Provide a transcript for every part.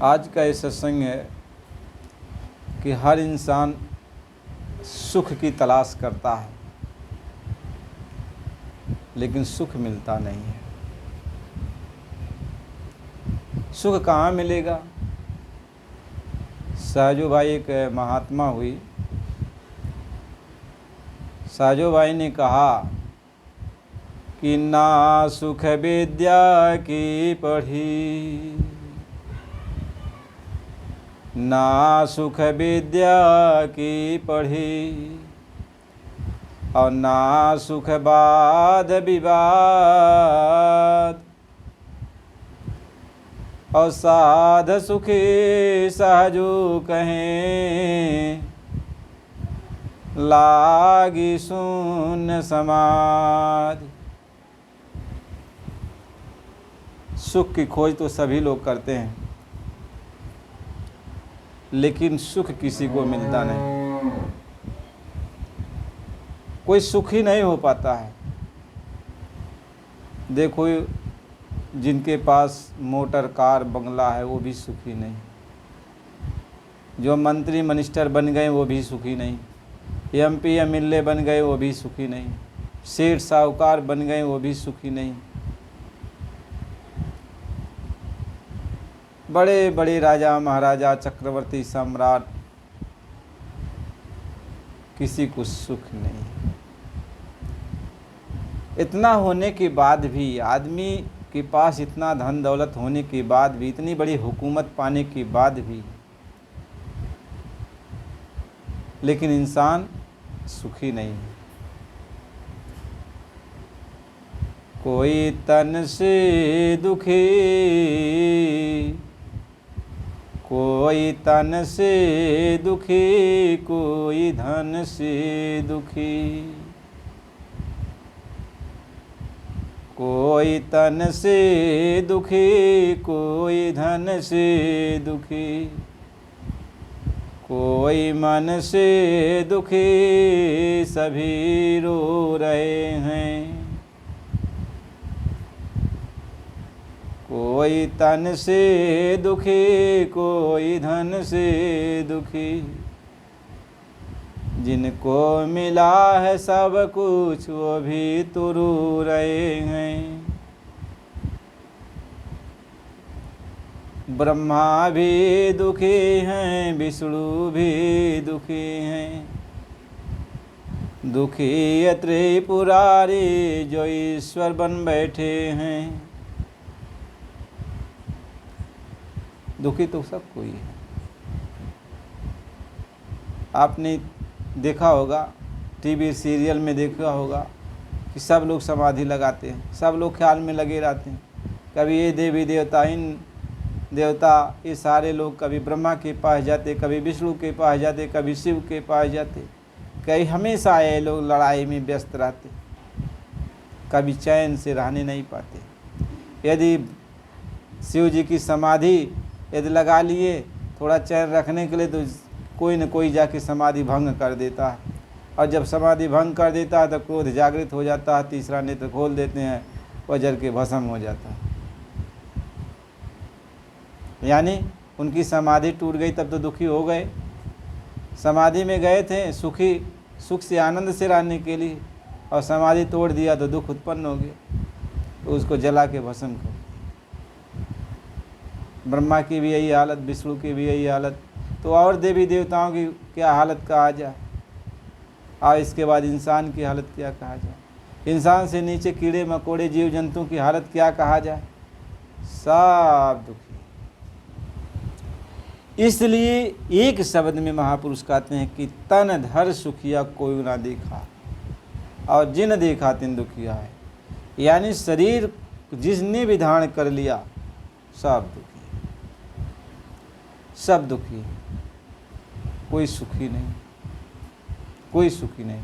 आज का ये सत्संग है कि हर इंसान सुख की तलाश करता है, लेकिन सुख मिलता नहीं है। सुख कहाँ मिलेगा? सहजोबाई एक महात्मा हुई। सहजोबाई ने कहा कि ना सुख विद्या की पढ़ी, ना सुख विद्या की पढ़ी, और ना सुख वाद विवाद, और साध सुखी सहजो कहें, लागी शून्य समाधि। सुख की खोज तो सभी लोग करते हैं, लेकिन सुख किसी को मिलता नहीं। कोई सुखी नहीं हो पाता है। देखो, जिनके पास मोटर कार बंगला है वो भी सुखी नहीं, जो मंत्री मिनिस्टर बन गए वो भी सुखी नहीं, एमपी एमएलए बन गए वो भी सुखी नहीं, सेठ साहूकार बन गए वो भी सुखी नहीं। बड़े बड़े राजा महाराजा चक्रवर्ती सम्राट, किसी को सुख नहीं। इतना होने के बाद भी, आदमी के पास इतना धन दौलत होने के बाद भी, इतनी बड़ी हुकूमत पाने के बाद भी, लेकिन इंसान सुखी नहीं है। कोई तन से दुखी, कोई तन से दुखी, कोई धन से दुखी, कोई तन से दुखी, कोई धन से दुखी, कोई मन से दुखी, सभी रो रहे हैं। कोई तन से दुखी, कोई धन से दुखी, जिनको मिला है सब कुछ वो भी तो रो रहे हैं। ब्रह्मा भी दुखी हैं, विष्णु भी दुखी हैं, दुखी ये त्रिपुरारी जो ईश्वर बन बैठे हैं। दुखी तो सब कोई है। आपने देखा होगा, टीवी सीरियल में देखा होगा कि सब लोग समाधि लगाते हैं, सब लोग ख्याल में लगे रहते हैं। कभी ये देवी देवता, इन देवता, ये सारे लोग कभी ब्रह्मा के पास जाते, कभी विष्णु के पास जाते, कभी शिव के पास जाते। कई हमेशा ये लोग लड़ाई में व्यस्त रहते, कभी चैन से रहने नहीं पाते। यदि शिव जी की समाधि यदि लगा लिए थोड़ा चैन रखने के लिए, तो कोई न कोई जाके समाधि भंग कर देता है, और जब समाधि भंग कर देता है तो क्रोध जागृत हो जाता है, तीसरा नेत्र खोल देते हैं, वजर के भस्म हो जाता है। यानी उनकी समाधि टूट गई, तब तो दुखी हो गए। समाधि में गए थे सुखी, सुख से आनंद से रहने के लिए, और समाधि तोड़ दिया तो दुख उत्पन्न हो गया, तो उसको जला के भस्म कर। ब्रह्मा की भी यही हालत, विष्णु की भी यही हालत, तो और देवी देवताओं की क्या हालत कहा जाए, और इसके बाद इंसान की हालत क्या कहा जाए। इंसान से नीचे कीड़े मकोड़े जीव जंतु की हालत क्या कहा जाए, सब दुखी। इसलिए एक शब्द में महापुरुष कहते हैं कि तन धर सुखिया कोई ना देखा, और जिन देखा तिन दुखिया है। यानी शरीर जिसने भी धारण कर लिया सब दुखी, सब दुखी, कोई सुखी नहीं, कोई सुखी नहीं।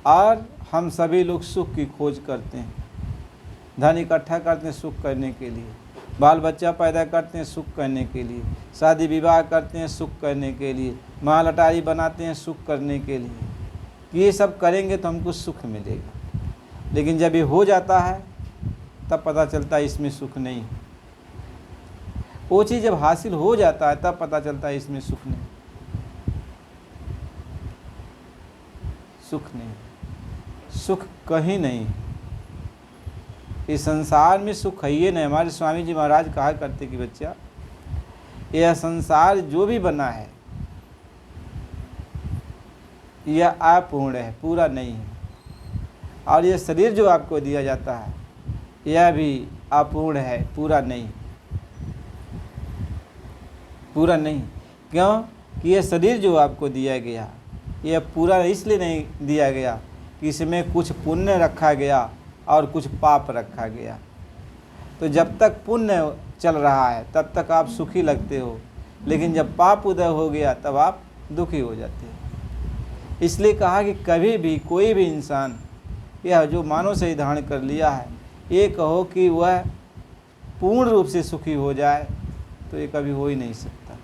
और हम सभी लोग सुख की खोज करते हैं, धन इकट्ठा करते हैं सुख करने के लिए, बाल बच्चा पैदा करते हैं सुख करने के लिए, शादी विवाह करते हैं सुख करने के लिए, माल अटारी बनाते हैं सुख करने के लिए। ये सब करेंगे तो हमको सुख मिलेगा, लेकिन जब ये हो जाता है तब पता चलता है इसमें सुख नहीं। वो चीज़ जब हासिल हो जाता है तब पता चलता है इसमें सुख नहीं, सुख नहीं, सुख कहीं नहीं। इस संसार में सुख है ही नहीं। हमारे स्वामी जी महाराज कहा करते कि बच्चा, यह संसार जो भी बना है यह अपूर्ण है, पूरा नहीं है। और यह शरीर जो आपको दिया जाता है यह भी अपूर्ण है, पूरा नहीं, पूरा नहीं। क्यों कि यह शरीर जो आपको दिया गया यह पूरा इसलिए नहीं दिया गया कि इसमें कुछ पुण्य रखा गया और कुछ पाप रखा गया। तो जब तक पुण्य चल रहा है तब तक आप सुखी लगते हो, लेकिन जब पाप उदय हो गया तब आप दुखी हो जाते हो। इसलिए कहा कि कभी भी कोई भी इंसान यह जो मानव शरीर धारण कर लिया है, ये कहो कि वह पूर्ण रूप से सुखी हो जाए, तो ये कभी हो ही नहीं सकता।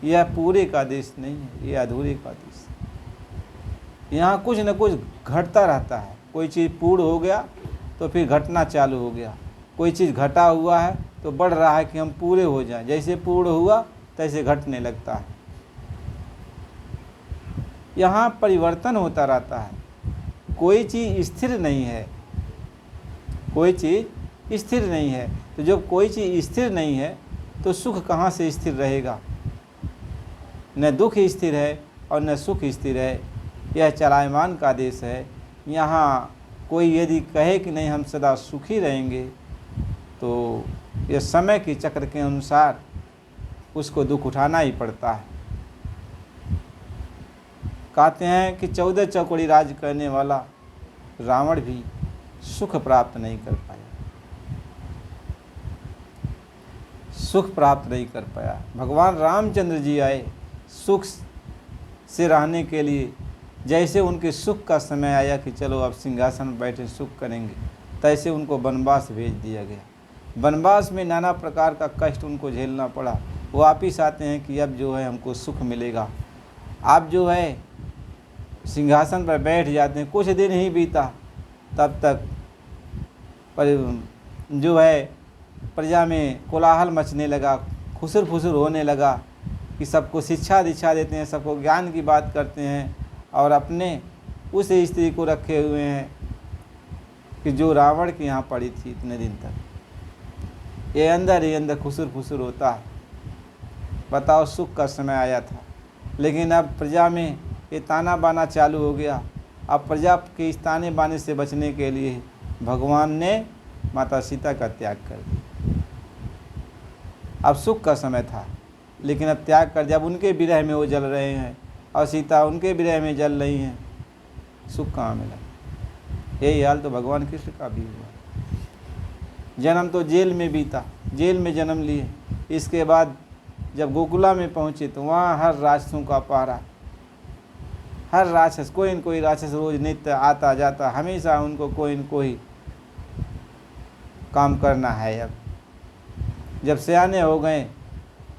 यह पूरे का देश नहीं है, ये अधूरे का देश है। यहाँ कुछ न कुछ घटता रहता है। कोई चीज़ पूर्ण हो गया तो फिर घटना चालू हो गया, कोई चीज़ घटा हुआ है तो बढ़ रहा है कि हम पूरे हो जाएं। जैसे पूर्ण हुआ तैसे घटने लगता है। यहाँ परिवर्तन होता रहता है, कोई चीज़ स्थिर नहीं है, कोई चीज़ स्थिर नहीं है। तो जब कोई चीज़ स्थिर नहीं है तो सुख कहाँ से स्थिर रहेगा। न दुख स्थिर है और न सुख स्थिर है। यह चलायमान का देश है। यहाँ कोई यदि कहे कि नहीं हम सदा सुखी रहेंगे, तो यह समय के चक्र के अनुसार उसको दुख उठाना ही पड़ता है। कहते हैं कि 14 चौकड़ी राज करने वाला रावण भी सुख प्राप्त नहीं कर पाया, सुख प्राप्त नहीं कर पाया। भगवान रामचंद्र जी आए सुख से रहने के लिए। जैसे उनके सुख का समय आया कि चलो अब सिंहासन में बैठे सुख करेंगे, तैसे उनको वनवास भेज दिया गया। वनवास में नाना प्रकार का कष्ट उनको झेलना पड़ा। वो वापिस आते हैं कि अब जो है हमको सुख मिलेगा। आप जो है सिंहासन पर बैठ जाते हैं। कुछ दिन ही बीता तब तक जो है प्रजा में कोलाहल मचने लगा, खुसर फुसर होने लगा कि सबको शिक्षा दीक्षा देते हैं, सबको ज्ञान की बात करते हैं और अपने उस स्त्री को रखे हुए हैं कि जो रावण के यहाँ पड़ी थी इतने दिन तक। ये अंदर खुसर फुसर होता है। बताओ, सुख का समय आया था, लेकिन अब प्रजा में ये ताना बाना चालू हो गया। अब प्रजा के इस ताने बाने से बचने के लिए भगवान ने माता सीता का त्याग कर दिया। अब सुख का समय था, लेकिन अब त्याग कर दिया। अब उनके विरह में वो जल रहे हैं और सीता उनके विरह में जल रही हैं। सुख कहाँ मिला। यही हाल तो भगवान कृष्ण का भी हुआ। जन्म तो जेल में बीता, जेल में जन्म लिए। इसके बाद जब गोकुला में पहुँचे तो वहाँ हर राक्षसों का पहरा, हर राक्षस कोई न कोई राक्षस रोज नित्य आता जाता, हमेशा उनको कोई न कोई काम करना है। अब जब सयाने हो गए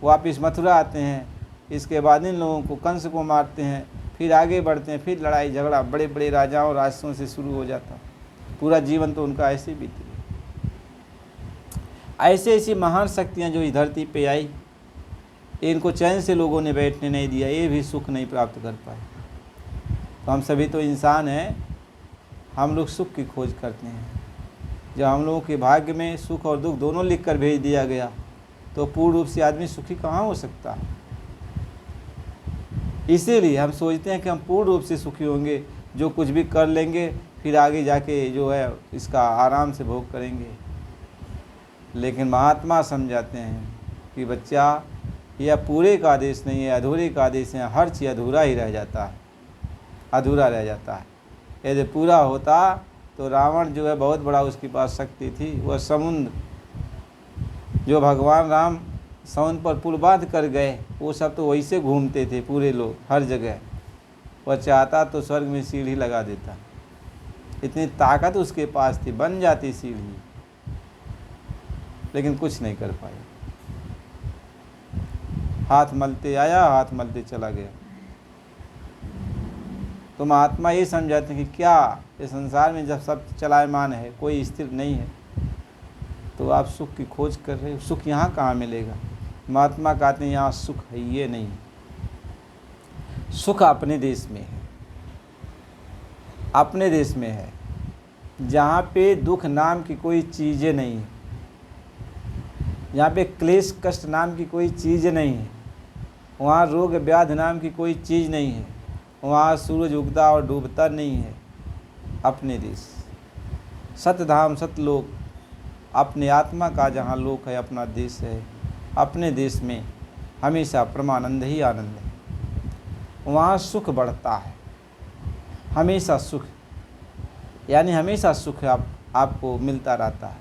वापिस मथुरा आते हैं। इसके बाद इन लोगों को कंस को मारते हैं, फिर आगे बढ़ते हैं, फिर लड़ाई झगड़ा बड़े बड़े राजाओं राष्ट्रों से शुरू हो जाता। पूरा जीवन तो उनका ऐसे बीत गया। ऐसे ऐसी महान शक्तियाँ जो इस धरती पे आई, इनको चैन से लोगों ने बैठने नहीं दिया, ये भी सुख नहीं प्राप्त कर पाए। तो हम सभी तो इंसान हैं, हम लोग सुख की खोज करते हैं। जब हम लोगों के भाग्य में सुख और दुख दोनों लिख कर भेज दिया गया, तो पूर्ण रूप से आदमी सुखी कहाँ हो सकता है। इसीलिए हम सोचते हैं कि हम पूर्ण रूप से सुखी होंगे, जो कुछ भी कर लेंगे फिर आगे जाके जो है इसका आराम से भोग करेंगे। लेकिन महात्मा समझाते हैं कि बच्चा, यह पूरे का आदेश नहीं है, अधूरे का आदेश है। हर चीज़ अधूरा ही रह जाता है, अधूरा रह जाता है। यदि पूरा होता तो रावण जो है बहुत बड़ा उसके पास शक्ति थी। वह समुद्र जो भगवान राम समुद्र पर पुल बांध कर गए, वो सब तो वैसे घूमते थे पूरे लोग हर जगह। वह चाहता तो स्वर्ग में सीढ़ी लगा देता, इतनी ताकत उसके पास थी, बन जाती सीढ़ी, लेकिन कुछ नहीं कर पाया। हाथ मलते आया, हाथ मलते चला गया। तो महात्मा ये समझाते हैं कि क्या इस संसार में जब सब चलायमान है, कोई स्थिर नहीं है, तो आप सुख की खोज कर रहे हो। सुख यहाँ कहाँ मिलेगा? महात्मा कहते हैं यहाँ सुख है ये नहीं, सुख अपने देश में है, अपने देश में है, जहाँ पे दुख नाम की कोई चीज़ें नहीं है, जहाँ पे क्लेश कष्ट नाम की कोई चीज़ नहीं है, वहाँ रोग व्याधि नाम की कोई चीज़ नहीं है, वहाँ सूरज उगता और डूबता नहीं है। अपने देश सतधाम सतलोक, अपने आत्मा का जहाँ लोक है, अपना देश है, अपने देश में हमेशा परमानंद ही आनंद है। वहाँ सुख बढ़ता है, हमेशा सुख, यानी हमेशा सुख आपको मिलता रहता है।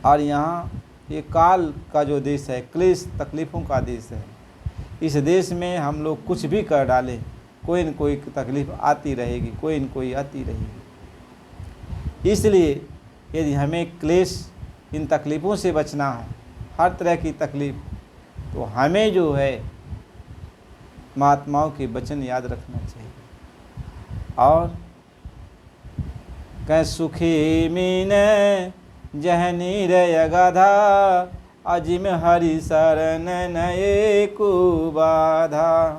और यहाँ ये काल का जो देश है, क्लेश तकलीफ़ों का देश है। इस देश में हम लोग कुछ भी कर डालें, कोई न कोई तकलीफ़ आती रहेगी, कोई न कोई आती रहेगी। इसलिए यदि हमें क्लेश इन तकलीफ़ों से बचना है, हर तरह की तकलीफ़, तो हमें जो है महात्माओं के वचन याद रखना चाहिए। और कह सुखी मीन जहनी रे गाधा, अजिम हरि शरण नए को बाधा।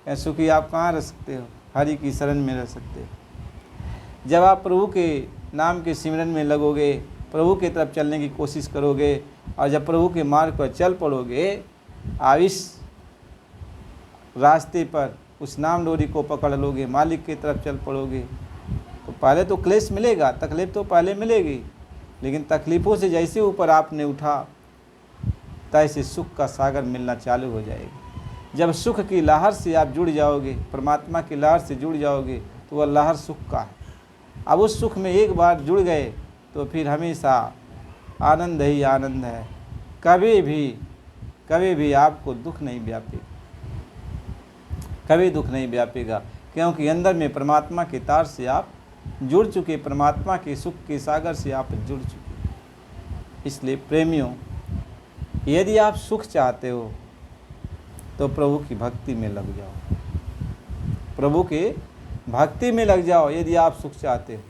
कह सुखी आप कहाँ रह सकते हो? हरि की शरण में रह सकते हो। जब आप प्रभु के नाम के सिमरन में लगोगे, प्रभु की तरफ चलने की कोशिश करोगे, और जब प्रभु के मार्ग पर चल पड़ोगे, आप इस रास्ते पर उस नाम डोरी को पकड़ लोगे, मालिक की तरफ चल पड़ोगे, तो पहले तो क्लेश मिलेगा, तकलीफ़ तो पहले मिलेगी, लेकिन तकलीफ़ों से जैसे ऊपर आपने उठा, तैसे सुख का सागर मिलना चालू हो जाएगा। जब सुख की लहर से आप जुड़ जाओगे, परमात्मा की लहर से जुड़ जाओगे, तो वह लहर सुख का है। अब उस सुख में एक बार जुड़ गए तो फिर हमेशा आनंद ही आनंद है। कभी भी आपको दुख नहीं व्यापेगा, कभी दुख नहीं व्यापेगा, क्योंकि अंदर में परमात्मा के तार से आप जुड़ चुके, परमात्मा के सुख के सागर से आप जुड़ चुके। इसलिए प्रेमियों, यदि आप सुख चाहते हो तो प्रभु की भक्ति में लग जाओ, प्रभु के भक्ति में लग जाओ। यदि आप सुख चाहते हो